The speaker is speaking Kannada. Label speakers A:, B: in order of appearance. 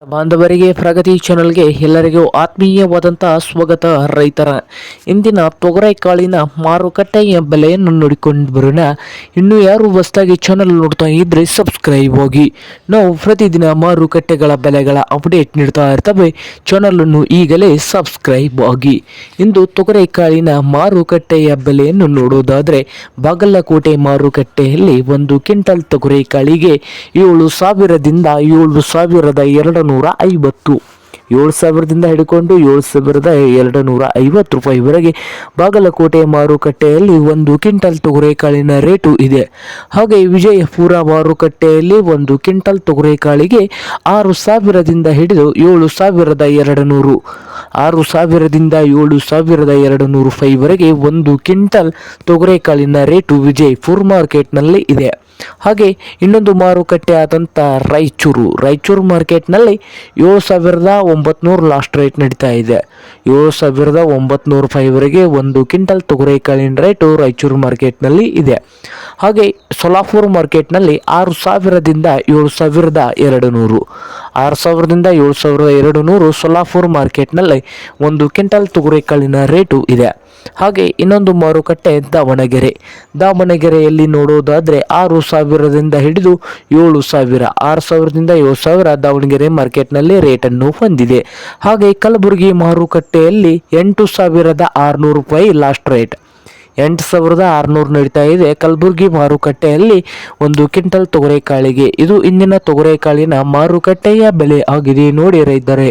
A: ಬಾಂಧವರಿಗೆ ಪ್ರಗತಿ ಚಾನಲ್ಗೆ ಎಲ್ಲರಿಗೂ ಆತ್ಮೀಯವಾದಂತಹ ಸ್ವಾಗತ. ರೈತರ ಇಂದಿನ ತೊಗರೆಕಾಳಿನ ಮಾರುಕಟ್ಟೆಯ ಬೆಲೆಯನ್ನು ನೋಡಿಕೊಂಡು ಬರೋಣ. ಇನ್ನು ಯಾರು ಹೊಸದಾಗಿ ಚಾನಲ್ ನೋಡ್ತಾ ಇದ್ರೆ ಸಬ್ಸ್ಕ್ರೈಬ್ ಆಗಿ. ನಾವು ಪ್ರತಿದಿನ ಮಾರುಕಟ್ಟೆಗಳ ಬೆಲೆಗಳ ಅಪ್ಡೇಟ್ ನೀಡ್ತಾ ಇರ್ತವೆ. ಚಾನಲನ್ನು ಈಗಲೇ ಸಬ್ಸ್ಕ್ರೈಬ್ ಆಗಿ. ಇಂದು ತೊಗರೆಕಾಳಿನ ಮಾರುಕಟ್ಟೆಯ ಬೆಲೆಯನ್ನು ನೋಡೋದಾದ್ರೆ ಬಾಗಲಕೋಟೆ ಮಾರುಕಟ್ಟೆಯಲ್ಲಿ 1 ಕ್ವಿಂಟಲ್ ತೊಗರೆಕಾಳಿಗೆ 7,000ದಿಂದ 7,250 7,000ದಿಂದ ಹಿಡ್ಕೊಂಡು 7,250 ರೂಪಾಯಿವರೆಗೆ ಬಾಗಲಕೋಟೆ ಮಾರುಕಟ್ಟೆಯಲ್ಲಿ 1 ಕ್ವಿಂಟಲ್ ತೊಗರೆಕಾಳಿನ ರೇಟು ಇದೆ. ಹಾಗೆ ವಿಜಯಪುರ ಮಾರುಕಟ್ಟೆಯಲ್ಲಿ 1 ಕ್ವಿಂಟಲ್ ತೊಗರೆಕಾಳಿಗೆ 6,000ದಿಂದ ಹಿಡಿದು 7,200 6,000ದಿಂದ 7,200 ರೂಪಾಯಿವರೆಗೆ 1 ಕ್ವಿಂಟಲ್ ತೊಗರೆಕಾಳಿನ ರೇಟು ವಿಜಯಪುರ ಮಾರ್ಕೆಟ್ನಲ್ಲಿ ಇದೆ. ಹಾಗೆ ಇನ್ನೊಂದು ಮಾರುಕಟ್ಟೆ ಆದಂಥ ರಾಯಚೂರು ಮಾರ್ಕೆಟ್ನಲ್ಲಿ 7,900 ಲಾಸ್ಟ್ ರೇಟ್ ನಡೀತಾ ಇದೆ. 7,900 ರೂಪಾಯಿವರೆಗೆ 1 ಕ್ವಿಂಟಲ್ ತೊಗರೆಕಾಳಿನ ರೇಟು ರಾಯಚೂರು ಮಾರ್ಕೆಟ್ನಲ್ಲಿ ಇದೆ. ಹಾಗೆ ಸೊಲಾಪುರ ಮಾರ್ಕೆಟ್ನಲ್ಲಿ 6,000ದಿಂದ 7,200 6,000ದಿಂದ 7,200 ಸೊಲಾಪುರ ಮಾರ್ಕೆಟ್ನಲ್ಲಿ 1 ಕ್ವಿಂಟಲ್ ತೊಗರೆಕಾಳಿನ ರೇಟು ಇದೆ. ಹಾಗೆ ಇನ್ನೊಂದು ಮಾರುಕಟ್ಟೆ ದಾವಣಗೆರೆಯಲ್ಲಿ ನೋಡೋದಾದರೆ 6,000ದಿಂದ ಹಿಡಿದು 7,000 6,000ದಿಂದ 7,000 ದಾವಣಗೆರೆ ಮಾರ್ಕೆಟ್ನಲ್ಲಿ ರೇಟನ್ನು ಹೊಂದಿದೆ. ಹಾಗೆ ಕಲಬುರಗಿ ಮಾರುಕಟ್ಟೆಯಲ್ಲಿ 8,600 ರೂಪಾಯಿ ಲಾಸ್ಟ್ ರೇಟ್ 8,600 ನಡೀತಾ ಇದೆ ಕಲಬುರಗಿ ಮಾರುಕಟ್ಟೆಯಲ್ಲಿ 1 ಕ್ವಿಂಟಲ್ ತೊಗರೆಕಾಳಿಗೆ. ಇದು ಇಂದಿನ ತೊಗರೆಕಾಳಿನ ಮಾರುಕಟ್ಟೆಯ ಬೆಲೆ ಆಗಿದೆ ನೋಡಿ ರೈತರೇ.